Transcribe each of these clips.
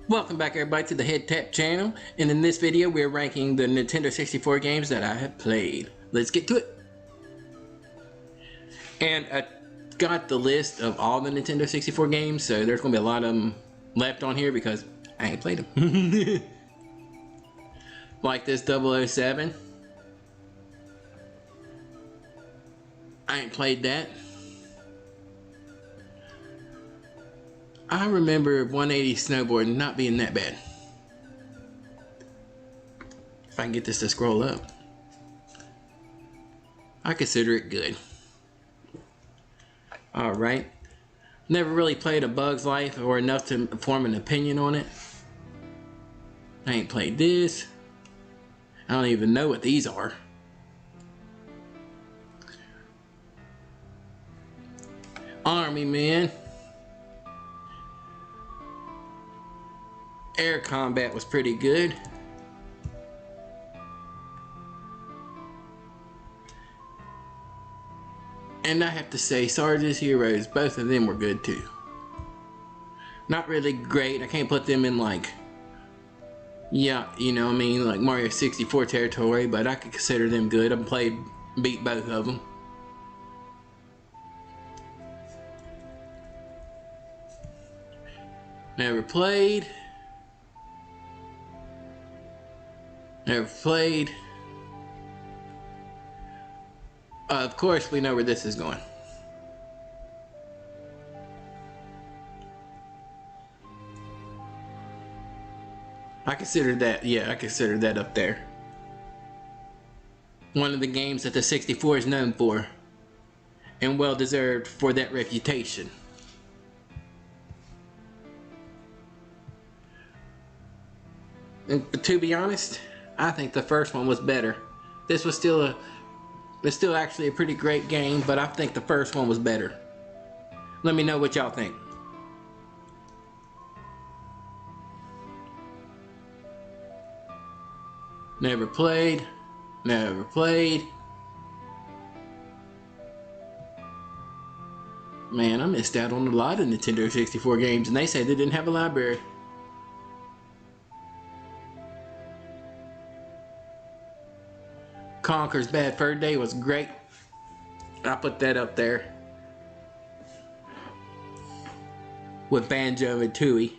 Welcome back everybody to the Head Tap channel, and in this video we're ranking the Nintendo 64 games that I have played. Let's get to it. And I got the list of all the Nintendo 64 games, so there's going to be a lot of them left on here because I ain't played them. Like this 007. I ain't played that. I remember 180 snowboarding not being that bad. If I can get this to scroll up, I consider it good. Alright. Never really played A Bug's Life or enough to form an opinion on it. I ain't played this. I don't even know what these are. Army Man. Air Combat was pretty good. And I have to say, Sarge's Heroes, both of them were good too. Not really great. I can't put them in like, yeah, you know what I mean, like Mario 64 territory, but I could consider them good. I've beat both of them. Never played. Of course, we know where this is going. I consider that, yeah, I consider that up there. One of the games that the 64 is known for, and well deserved for that reputation. But to be honest, I think the first one was better. This was still actually a pretty great game, but I think the first one was better. Let me know what y'all think. Never played. Never played. Man, I missed out on a lot of Nintendo 64 games, and they said they didn't have a library. Conker's Bad Fur Day was great. I put that up there with Banjo and Tooie.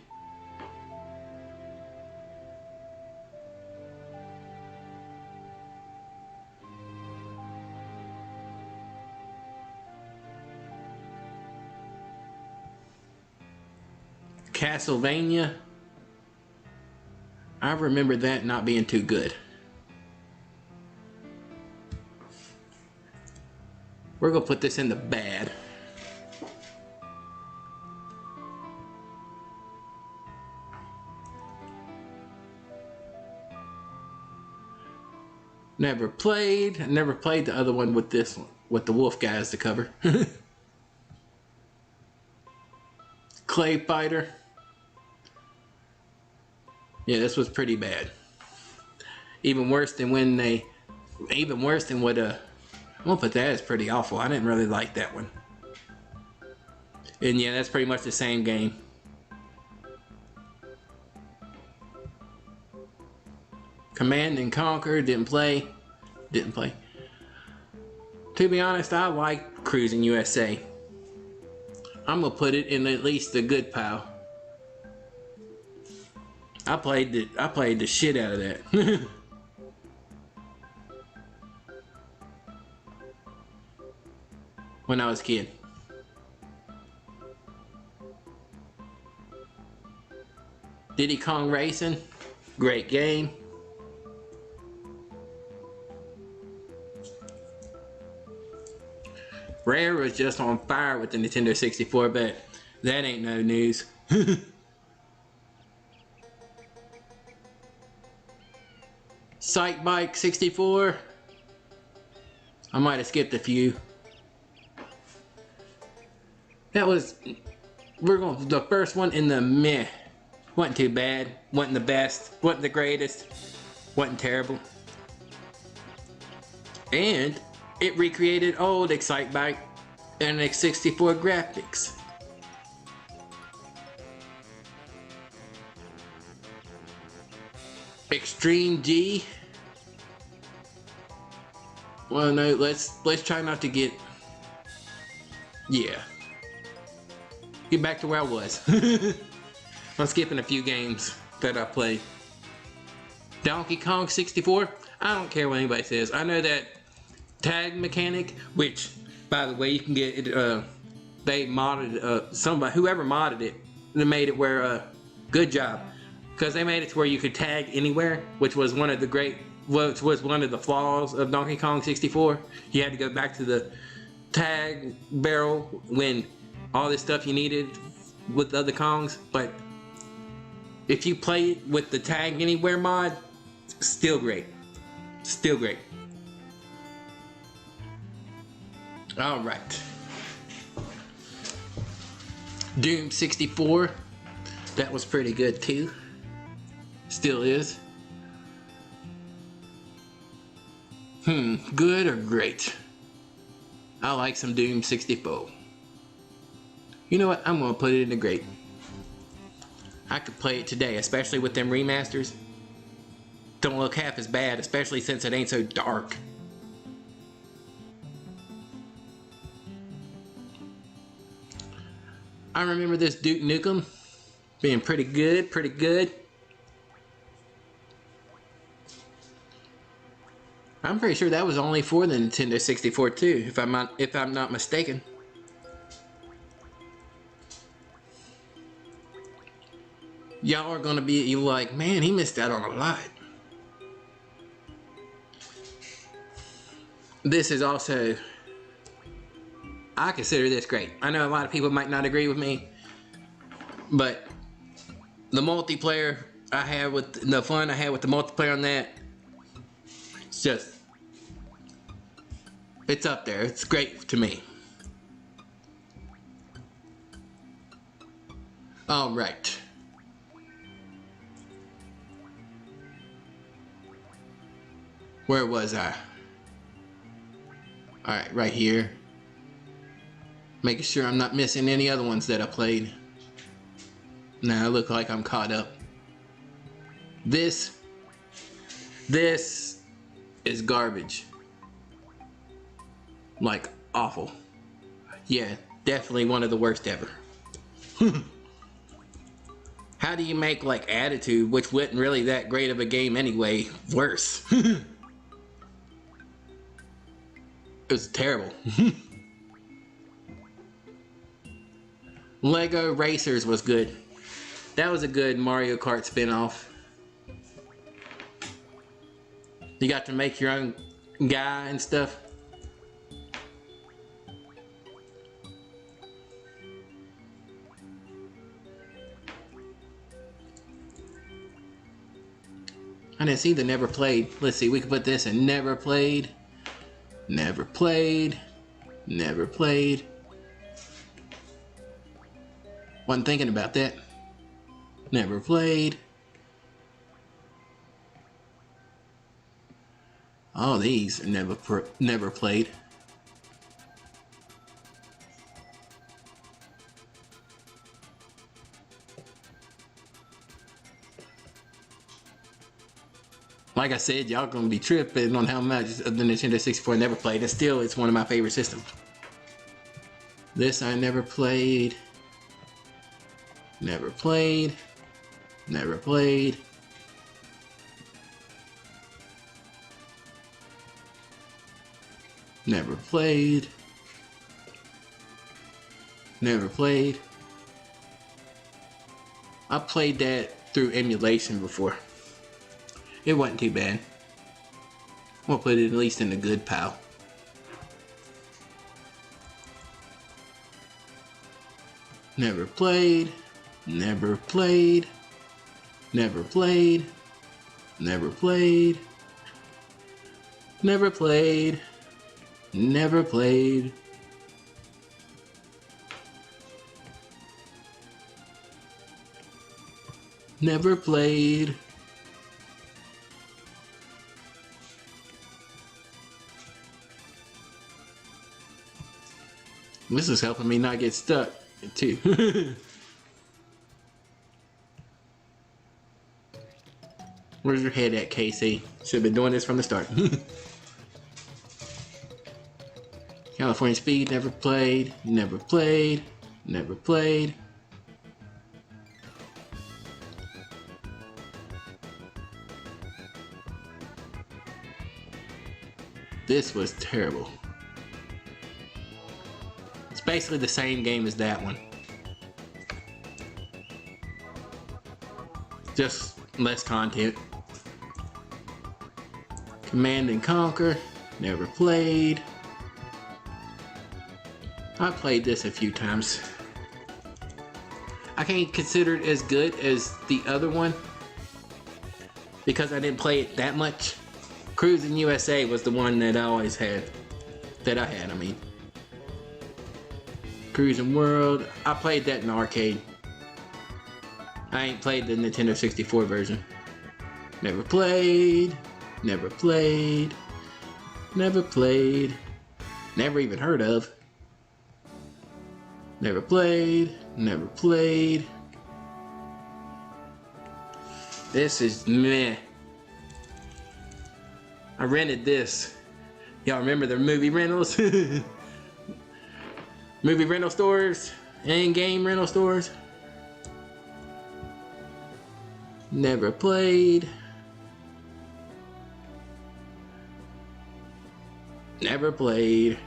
Castlevania, I remember that not being too good. We're gonna put this in the bad. Never played. I never played the other one with this one, with the wolf guys to cover. Clay Fighter. Yeah, this was pretty bad. Even worse than what I'm gonna put that as pretty awful. I didn't really like that one. And yeah, that's pretty much the same game. Command and Conquer, didn't play. To be honest, I like Cruising USA. I'm gonna put it in at least the good pile. I played the shit out of that. When I was a kid. Diddy Kong Racing, great game. Rare was just on fire with the Nintendo 64, but that ain't no news. Sight Bike 64. I might have skipped a few. That was, the first one in the meh. Wasn't too bad, wasn't the best, wasn't the greatest, wasn't terrible. And it recreated old Excitebike and X64 graphics. Extreme G. Well, no, let's try not to get. Yeah. Get back to where I was. I'm skipping a few games that I played. Donkey Kong 64. I don't care what anybody says. I know that tag mechanic, which, by the way, you can get it. They modded somebody, whoever modded it, they made it where. Good job, because they made it to where you could tag anywhere, which was one of the flaws of Donkey Kong 64. You had to go back to the tag barrel when all this stuff you needed with the other Kongs, but if you play it with the tag anywhere mod, still great. Still great. Alright. Doom 64. That was pretty good too. Still is. Good or great? I like some Doom 64. You know what? I'm gonna put it in the great. I could play it today, especially with them remasters. Don't look half as bad, especially since it ain't so dark. I remember this Duke Nukem being pretty good, pretty good. I'm pretty sure that was only for the Nintendo 64 too, if I'm not mistaken. Y'all are gonna be like, man, he missed out on a lot. This is also, I consider this great. I know a lot of people might not agree with me, but the multiplayer I had with the fun I had with the multiplayer on that, it's up there. It's great to me. All right. Where was I? All right, right here. Making sure I'm not missing any other ones that I played. Now I look like I'm caught up. This is garbage. Like, awful. Yeah, definitely one of the worst ever. How do you make, like, Attitude, which wasn't really that great of a game anyway, worse? It was terrible. Lego Racers was good. That was a good Mario Kart spin-off. You got to make your own guy and stuff. I didn't see the never played. Let's see, we can put this in never played. Never played. Never played. Wasn't thinking about that. Never played. All these are never played. Like I said, y'all gonna be tripping on how much of the Nintendo 64 I never played, and still it's one of my favorite systems. This I never played. Never played. Never played. Never played. Never played. I played that through emulation before. It wasn't too bad. We'll put it at least in the good pile. Never played. Never played. Never played. Never played. Never played. Never played. Never played. This is helping me not get stuck too. Where's your head at, Casey? Should have been doing this from the start. California Speed, never played, never played, never played. This was terrible. It's basically the same game as that one. Just less content. Command and Conquer, never played. I played this a few times. I can't consider it as good as the other one because I didn't play it that much. Cruising USA was the one that I always had. I mean. Cruising World, I played that in the arcade. I ain't played the Nintendo 64 version. Never played, never played, never played, never even heard of. Never played, never played. This is meh. I rented this. Y'all remember the movie rentals? Movie rental stores and game rental stores. Never played. Never played.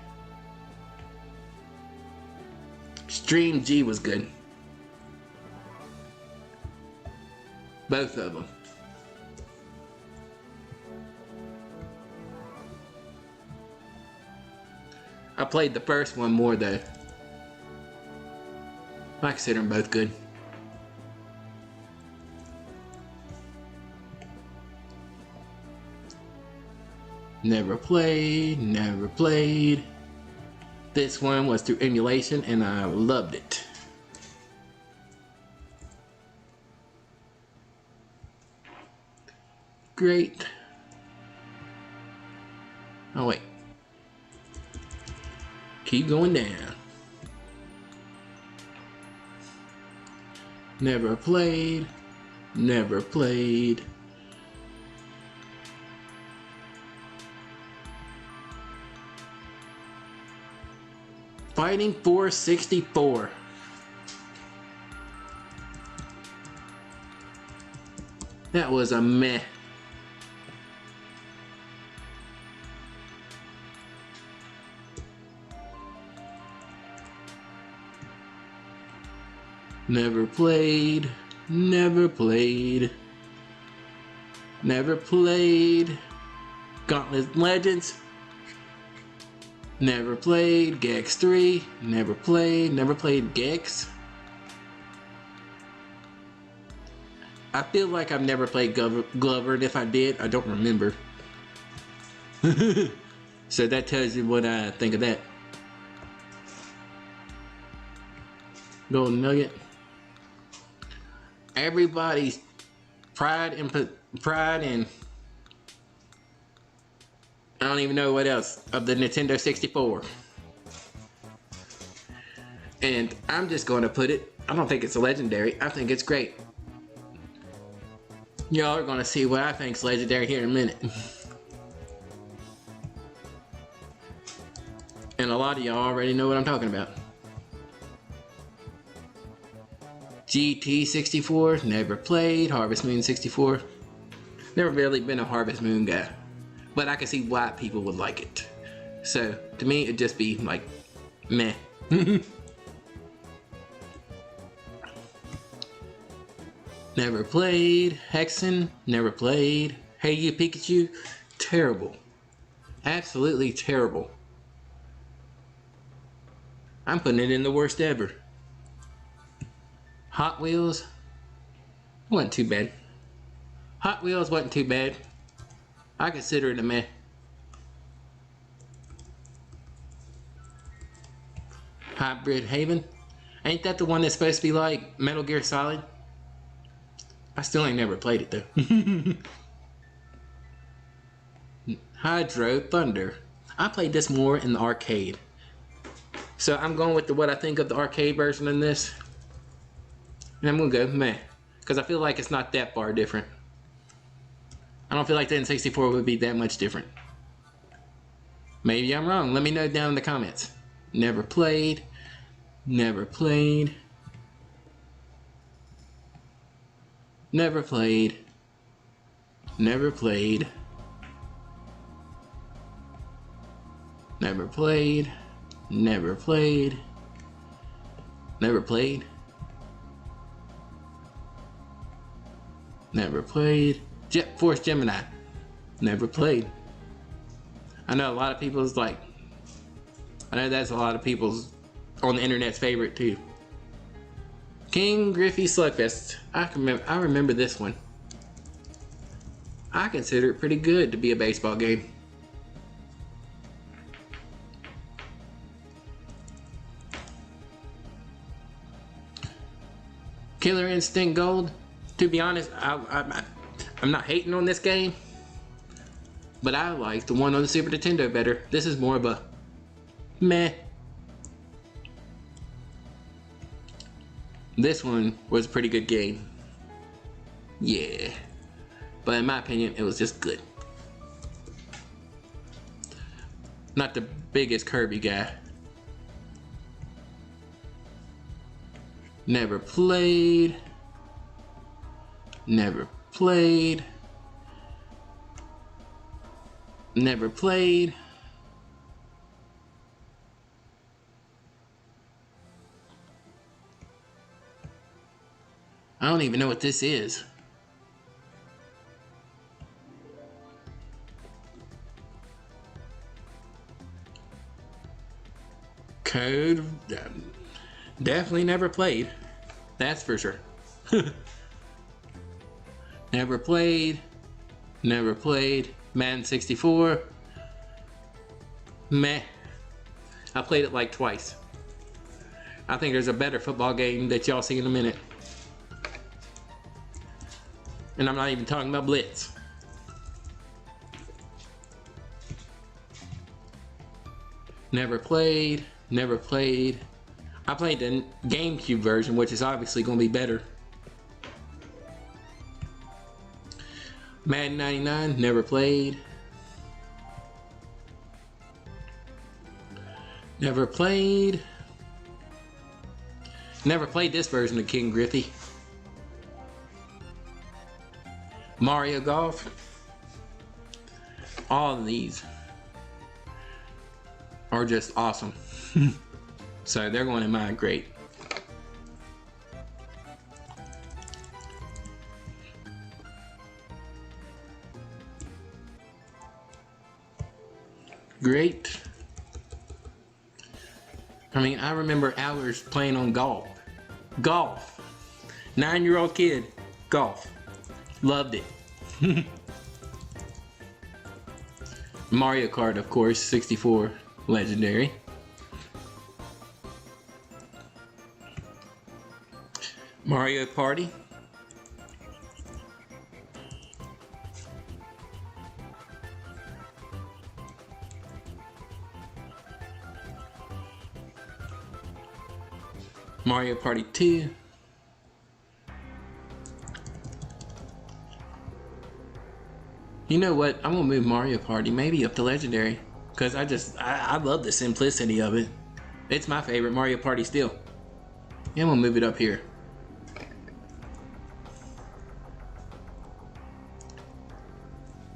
Extreme G was good. Both of them. I played the first one more though. I consider them both good. Never played, never played. This one was through emulation and I loved it. Great. Oh wait. Keep going down. Never played, never played. Fighting Force 64. That was a meh. Never played, never played, never played. Gauntlet Legends. Never played. Gex 3. Never played Gex. I feel like I've never played Glover, and if I did, I don't remember. So that tells you what I think of that. Golden Nugget. Everybody's pride and I don't even know what else of the Nintendo 64. And I'm just going to put it, I don't think it's a legendary, I think it's great. Y'all are going to see what I think's legendary here in a minute. And a lot of y'all already know what I'm talking about. GT 64, never played. Harvest Moon 64. Never really been a Harvest Moon guy. But I can see why people would like it. So, to me, it'd just be like, meh. Never played. Hexen, never played. Hey You Pikachu, terrible. Absolutely terrible. I'm putting it in the worst ever. Hot Wheels wasn't too bad. Hot Wheels wasn't too bad. I consider it a meh. Hybrid Haven. Ain't that the one that's supposed to be like Metal Gear Solid? I still ain't never played it though. Hydro Thunder. I played this more in the arcade. So I'm going with what I think of the arcade version in this. And I'm gonna go meh. Because I feel like it's not that far different. I don't feel like the N64 would be that much different. Maybe I'm wrong. Let me know down in the comments. Never played. Never played. Never played. Never played. Never played. Never played. Never played. Never played. Jet Force Gemini. Never played. I know a lot of people's like, I know that's a lot of people's on the internet's favorite too. King Griffey Slugfest. I remember this one. I consider it pretty good to be a baseball game. Killer Instinct Gold. To be honest, I'm not hating on this game, but I like the one on the Super Nintendo better. This is more of a meh. This one was a pretty good game. Yeah. But in my opinion, it was just good. Not the biggest Kirby guy. Never played. Never played. Never played. I don't even know what this is. Code. Definitely never played. That's for sure. Never played. Never played. Madden 64. Meh. I played it like twice. I think there's a better football game that y'all see in a minute. And I'm not even talking about Blitz. Never played. Never played. I played the GameCube version, which is obviously going to be better. Madden 99, never played. Never played. Never played this version of King Griffey. Mario Golf. All of these are just awesome. So they're going in my great. Great. I mean, I remember hours playing on golf. Golf. 9-year-old kid. Golf. Loved it. Mario Kart, of course, 64. Legendary. Mario Party. Mario Party 2. You know what? I'm gonna move Mario Party maybe up to Legendary, because I love the simplicity of it. It's my favorite Mario Party still. Yeah, I'm gonna move it up here.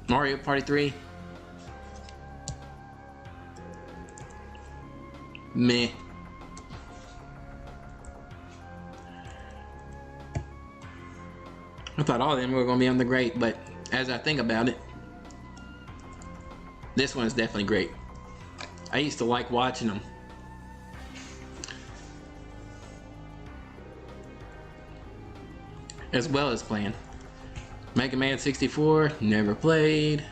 Mario Party 3. Meh. I thought all of them were going to be on the great, but as I think about it, this one is definitely great. I used to like watching them. As well as playing. Mega Man 64, never played.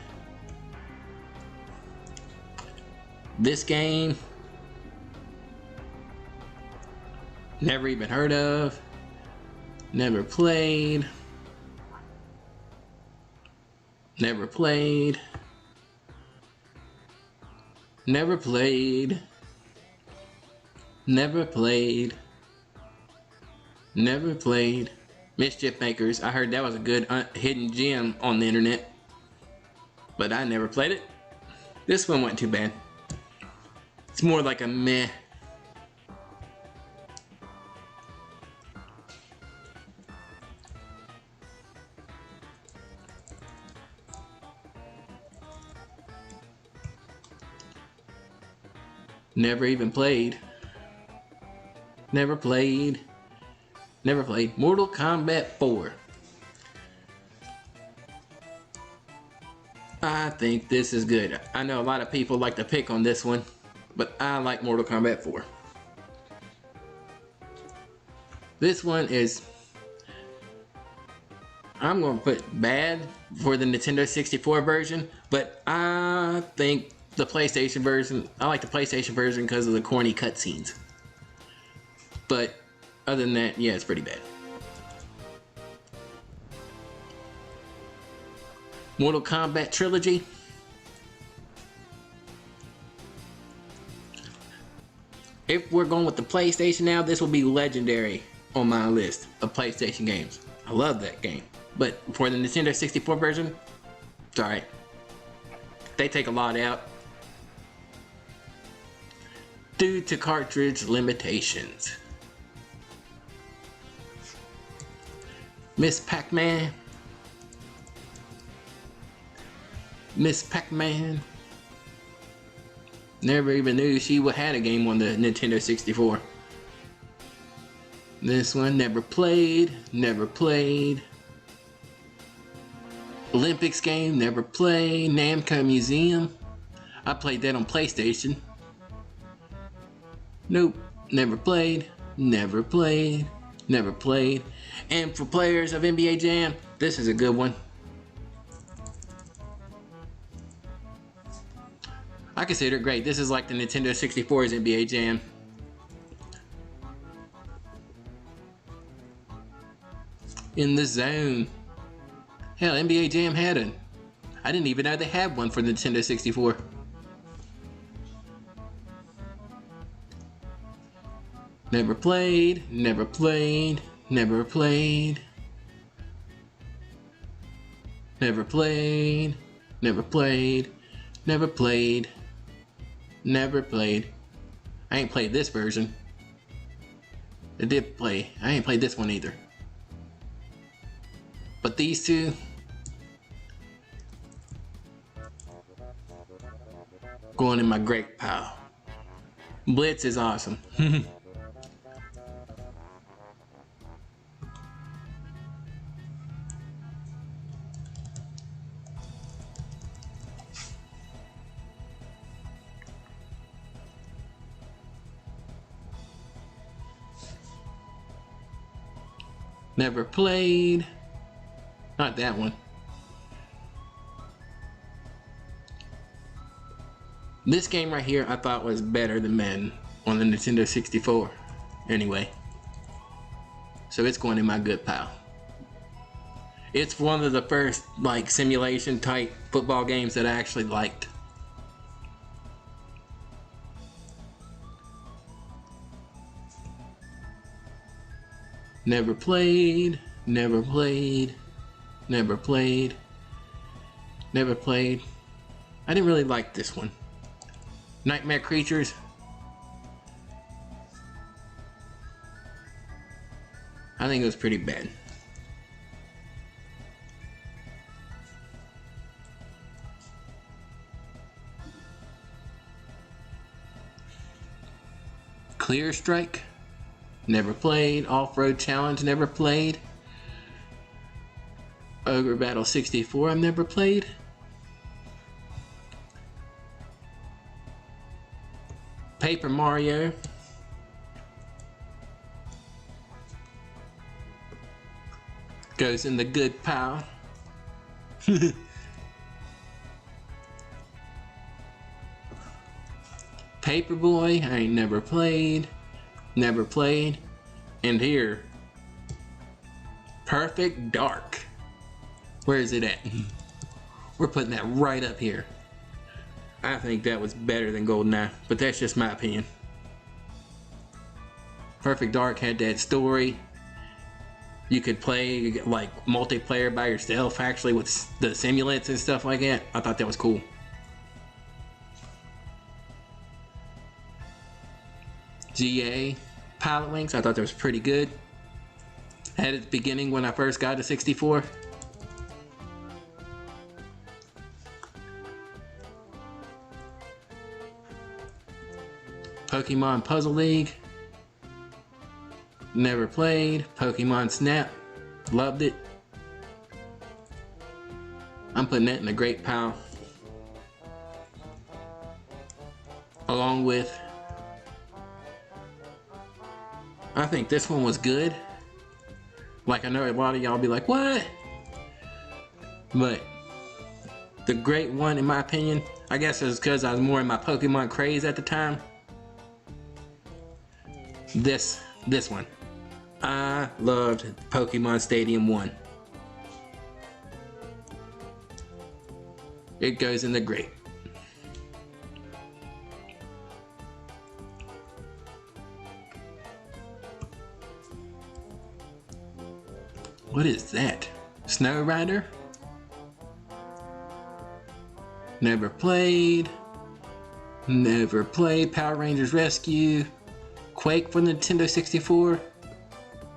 This game, never even heard of. Never played. Never played. Never played. Never played. Never played. Mischief Makers. I heard that was a good hidden gem on the internet. but I never played it. This one wasn't too bad. It's more like a meh. Never even played. Never played. Never played. Mortal Kombat 4. I think this is good. I know a lot of people like to pick on this one, but I like Mortal Kombat 4. This one is, I'm going to put bad for the Nintendo 64 version, but I think the PlayStation version, I like the PlayStation version because of the corny cutscenes. But other than that, yeah, it's pretty bad. Mortal Kombat Trilogy. If we're going with the PlayStation now, this will be legendary on my list of PlayStation games. I love that game. But for the Nintendo 64 version, it's alright. They take a lot out due to cartridge limitations. Miss Pac-Man. Miss Pac-Man. Never even knew she had a game on the Nintendo 64. This one never played. Never played. Olympics game, never played. Namco Museum. I played that on PlayStation. Nope, never played. Never played. Never played. And for players of NBA Jam, this is a good one. I consider it great. This is like the Nintendo 64's NBA Jam. In the Zone. Hell, NBA Jam had one. I didn't even know they had one for the Nintendo 64. Never played, never played, never played. Never played, never played, never played, never played. I ain't played this version. I did play. I ain't played this one either. But these two, going in my great pile. Blitz is awesome. Never played. Not that one. This game right here I thought was better than Madden on the Nintendo 64. Anyway. So it's going in my good pile. It's one of the first like simulation type football games that I actually liked. Never played, never played, never played, never played. I didn't really like this one. Nightmare Creatures. I think it was pretty bad. Clear Strike. Never played. Off-Road Challenge, never played. Ogre Battle 64, I've never played. Paper Mario. Goes in the good pile. Paperboy, I ain't never played. Never played. And here, Perfect Dark. Where is it at? We're putting that right up here. I think that was better than GoldenEye, but that's just my opinion. Perfect Dark had that story. You could play like multiplayer by yourself actually with the simulates and stuff like that. I thought that was cool. GA Pilot Wings, I thought that was pretty good. At its beginning when I first got to 64. Pokemon Puzzle League. Never played. Pokemon Snap. Loved it. I'm putting that in a great pile. Along with, I think this one was good. Like, I know a lot of y'all be like, what? But the great one, in my opinion, I guess it was because I was more in my Pokemon craze at the time. This one. I loved Pokemon Stadium 1. It goes in the great. What is that? Snow Rider? Never played. Never played. Power Rangers Rescue. Quake for Nintendo 64.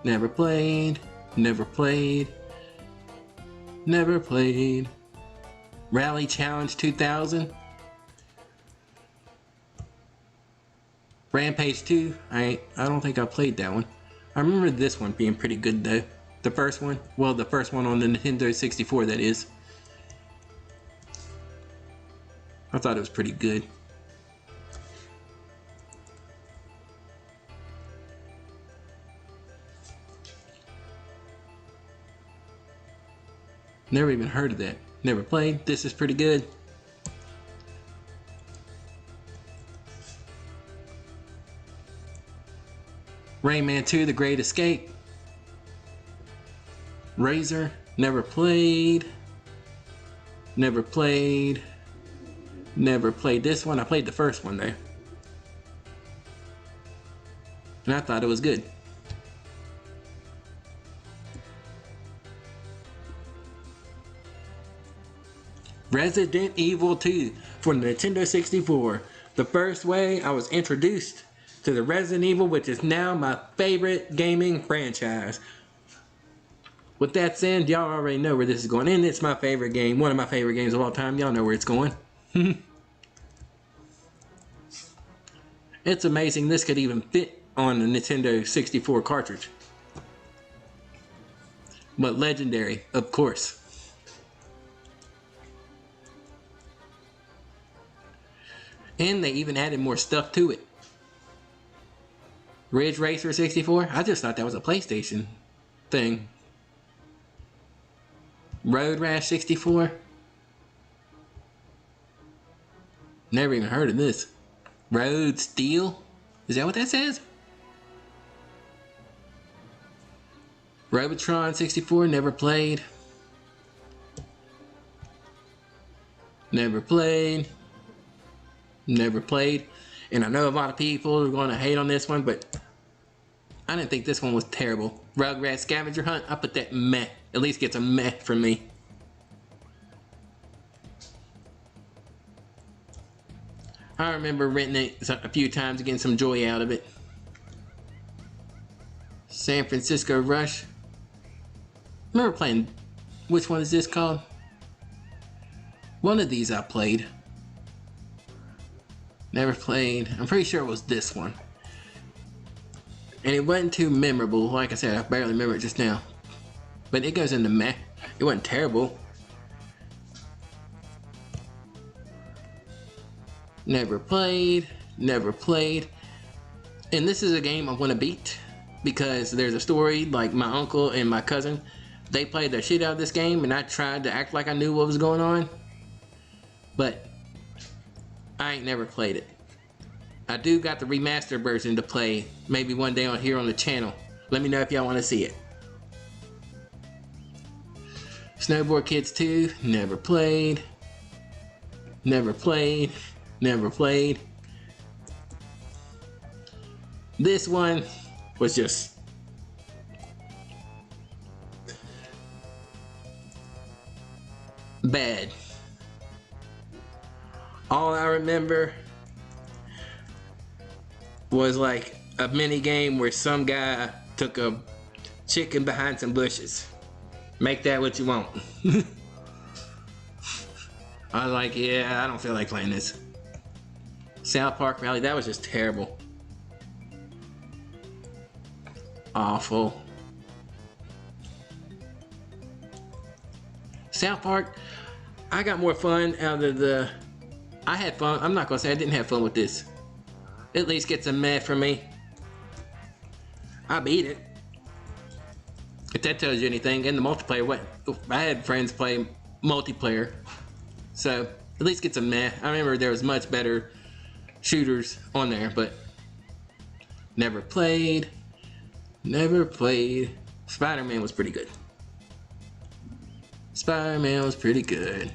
Never played. Never played. Never played. Rally Challenge 2000. Rampage 2. I don't think I played that one. I remember this one being pretty good though. The first one. Well, the first one on the Nintendo 64, that is. I thought it was pretty good. Never even heard of that. Never played. This is pretty good. Rayman 2: The Great Escape. Razor. Never played. Never played. Never played this one. I played the first one though. And I thought it was good. Resident Evil 2 for Nintendo 64. The first way I was introduced to the Resident Evil, which is now my favorite gaming franchise. With that said, y'all already know where this is going, and it's my favorite game, one of my favorite games of all time. Y'all know where it's going. It's amazing this could even fit on a Nintendo 64 cartridge. But legendary, of course. And they even added more stuff to it. Ridge Racer 64? I just thought that was a PlayStation thing. Road Rash 64? Never even heard of this. Road Steel? Is that what that says? Robotron 64? Never played. Never played. Never played. And I know a lot of people are going to hate on this one, but I didn't think this one was terrible. Rugrats Scavenger Hunt, I put that meh. At least gets a meh from me. I remember renting it a few times and getting some joy out of it. San Francisco Rush. Remember playing, which one is this called? One of these I played. Never played. I'm pretty sure it was this one. And it wasn't too memorable. Like I said, I barely remember it just now. But it goes into meh. It wasn't terrible. Never played. Never played. And this is a game I want to beat. Because there's a story, like my uncle and my cousin, they played the shit out of this game. And I tried to act like I knew what was going on. But I ain't never played it. I do got the remastered version to play maybe one day on here on the channel. Let me know if y'all want to see it. Snowboard Kids 2, never played. Never played. Never played. This one was just bad. All I remember was like a mini game where some guy took a chicken behind some bushes. Make that what you want. I was like, yeah, I don't feel like playing this. South Park Rally, that was just terrible. Awful. South Park, I got more fun out of the... I had fun. I'm not gonna say I didn't have fun with this. At least gets a meh from me. I beat it. If that tells you anything. In the multiplayer, what I had friends play multiplayer, so at least gets a meh. I remember there was much better shooters on there, but never played. Never played. Spider-Man was pretty good. Spider-Man was pretty good.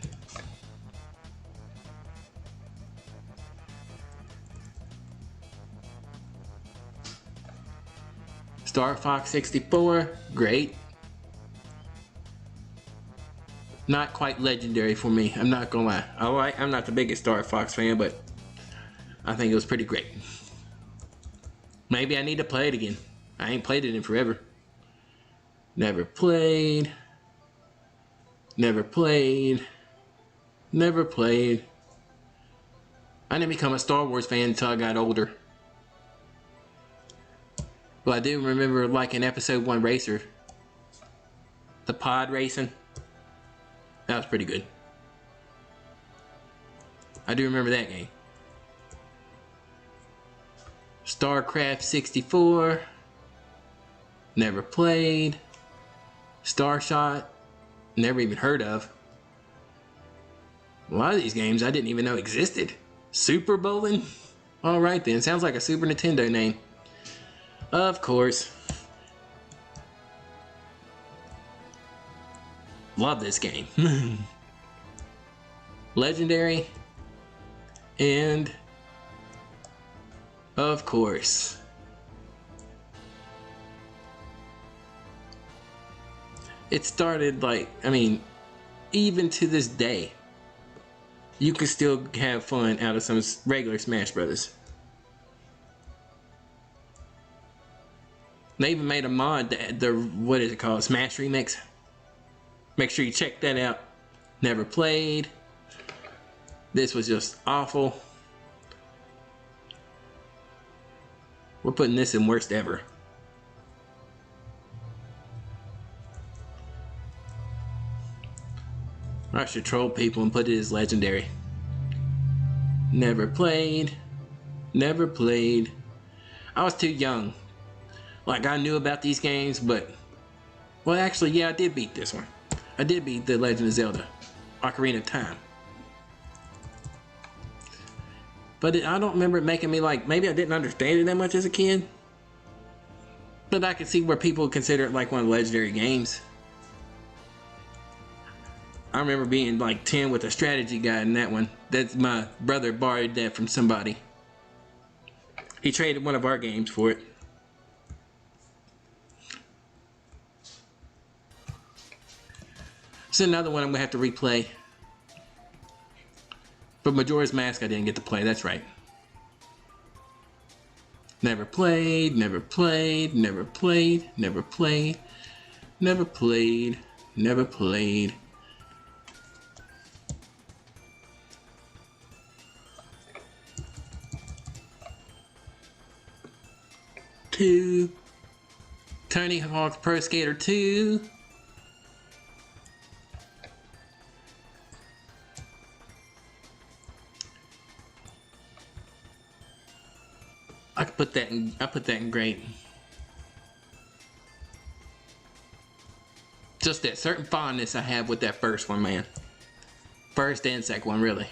Star Fox 64, great. Not quite legendary for me, I'm not gonna lie. I'm not the biggest Star Fox fan, but I think it was pretty great. Maybe I need to play it again. I ain't played it in forever. Never played. Never played. Never played. I didn't become a Star Wars fan until I got older. Well, I do remember liking Episode 1 Racer. The pod racing. That was pretty good. I do remember that game. StarCraft 64. Never played. Starshot. Never even heard of. A lot of these games I didn't even know existed. Super Bowling? Alright then, sounds like a Super Nintendo name. Of course. Love this game. Legendary. And of course. It started like, I mean, even to this day, you can still have fun out of some regular Smash Brothers. They even made a mod, what is it called? Smash Remix. Make sure you check that out. Never played. This was just awful. We're putting this in worst ever. I should troll people and put it as legendary. Never played. Never played. I was too young. Like, I knew about these games, but... Well, actually, yeah, I did beat this one. I did beat The Legend of Zelda. Ocarina of Time. But I don't remember it making me like... Maybe I didn't understand it that much as a kid. But I could see where people consider it like one of the legendary games. I remember being like 10 with a strategy guide in that one. That's my brother borrowed that from somebody. He traded one of our games for it. It's another one I'm gonna have to replay. But Majora's Mask I didn't get to play, that's right. Never played, never played, never played, never played, never played, never played. Two. Tony Hawk's Pro Skater 2. I put that in great. Just that certain fondness I have with that first one, man. First and second one, really.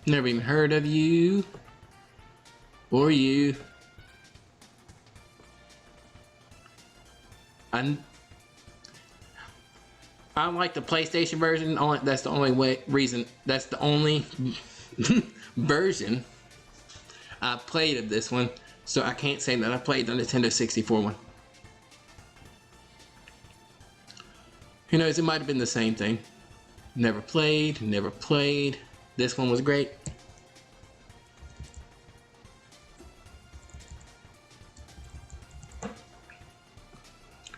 Never even heard of you. Or you. I I like the PlayStation version. That's the only reason. That's the only version I played of this one. So I can't say that I played the Nintendo 64 one. Who knows? It might have been the same thing. Never played. Never played. This one was great.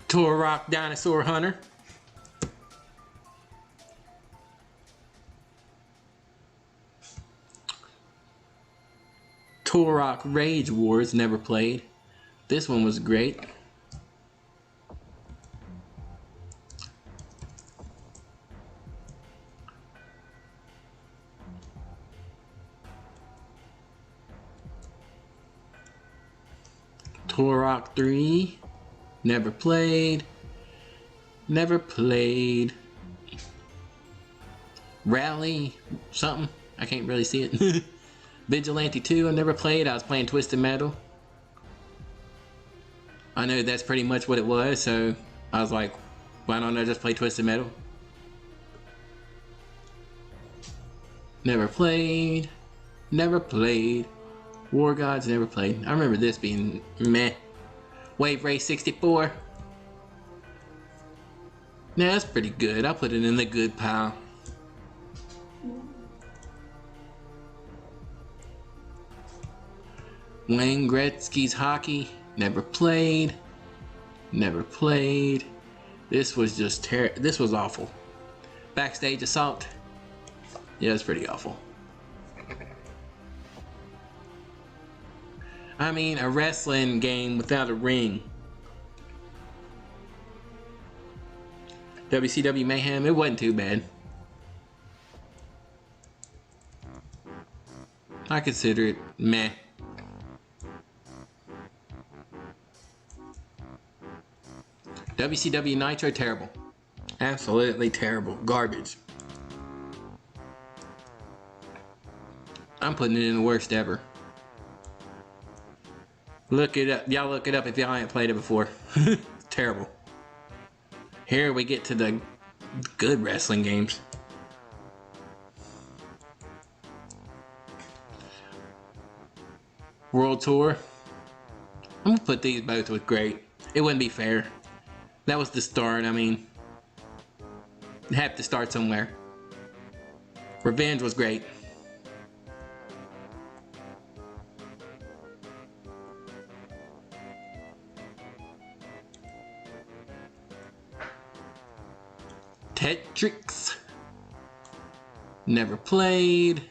Turok Dinosaur Hunter. Turok Rage Wars, never played. This one was great. Turok 3, never played. Never played. Rally something, I can't really see it. Vigilante 2, I never played. I was playing Twisted Metal. I know that's pretty much what it was, so I was like, why don't I just play Twisted Metal? Never played. Never played. War Gods, never played. I remember this being meh. Wave Race 64. Nah, that's pretty good. I'll put it in the good pile. Wayne Gretzky's Hockey, never played. Never played. This was just this was awful. Backstage Assault. Yeah, it's pretty awful. I mean, a wrestling game without a ring. WCW Mayhem, it wasn't too bad. I consider it meh. WCW Nitro, terrible. Absolutely terrible. Garbage. I'm putting it in the worst ever. Look it up. Y'all look it up if y'all ain't played it before. Terrible. Here we get to the good wrestling games. World Tour. I'm gonna put these both with great. It wouldn't be fair. That was the start, I mean. You have to start somewhere. Revenge was great. Tetrix. Never played.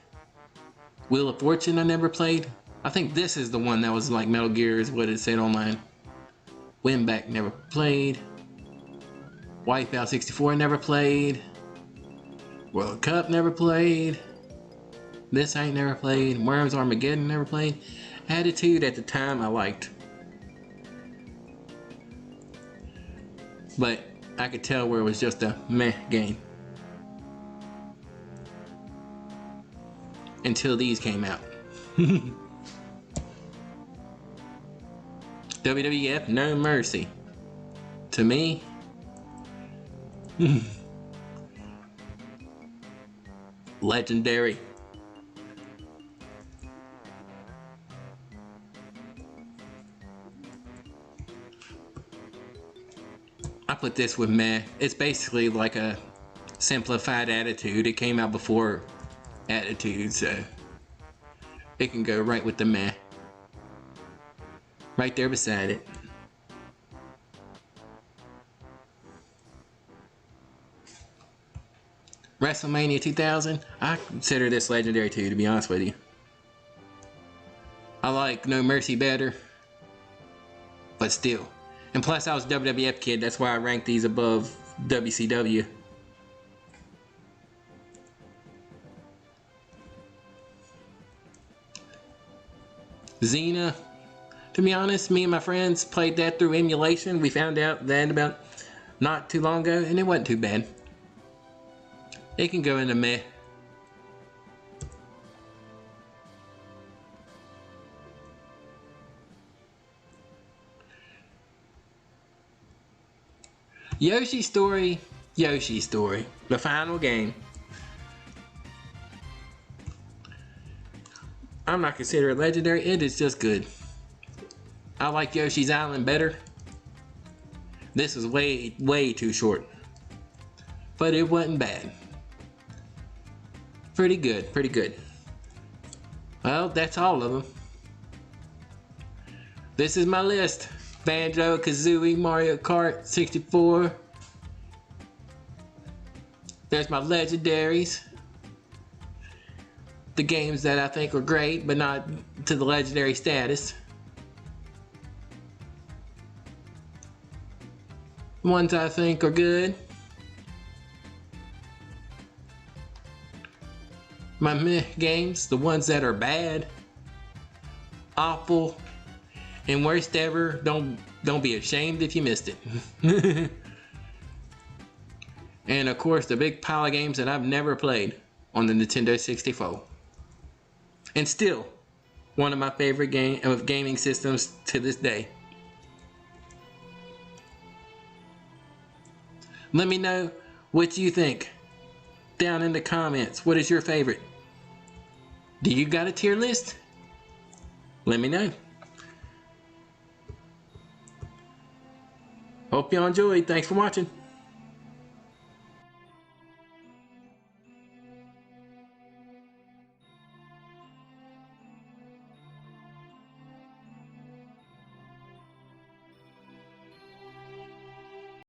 Wheel of Fortune, I never played. I think this is the one that was like Metal Gear is what it said on mine. Winback, never played. Wipeout 64, never played. World Cup, never played. This I ain't never played. Worms Armageddon, never played. Attitude at the time I liked. But I could tell where it was just a meh game. Until these came out. WWF No Mercy. To me, legendary. I put this with meh. It's basically like a simplified Attitude. It came out before Attitude, so it can go right with the meh. Right there beside it. WrestleMania 2000, I consider this legendary too, to be honest with you. I like No Mercy better, but still. And plus I was a WWF kid, that's why I ranked these above WCW. Xena, to be honest, me and my friends played that through emulation. We found out that about not too long ago, and it wasn't too bad. It can go into meh. Yoshi's Story, Yoshi Story, the final game. I'm not considering it legendary, it is just good. I like Yoshi's Island better. This is way too short. But it wasn't bad. Pretty good, pretty good. Well, that's all of them. This is my list. Banjo-Kazooie, Mario Kart 64. There's my legendaries. The games that I think are great, but not to the legendary status. Ones I think are good. My meh games, the ones that are bad, awful, and worst ever. Don't be ashamed if you missed it. And of course, the big pile of games that I've never played on the Nintendo 64. And still, one of my favorite gaming systems to this day. Let me know what you think down in the comments. What is your favorite? Do you got a tier list? Let me know. Hope y'all enjoyed. Thanks for watching.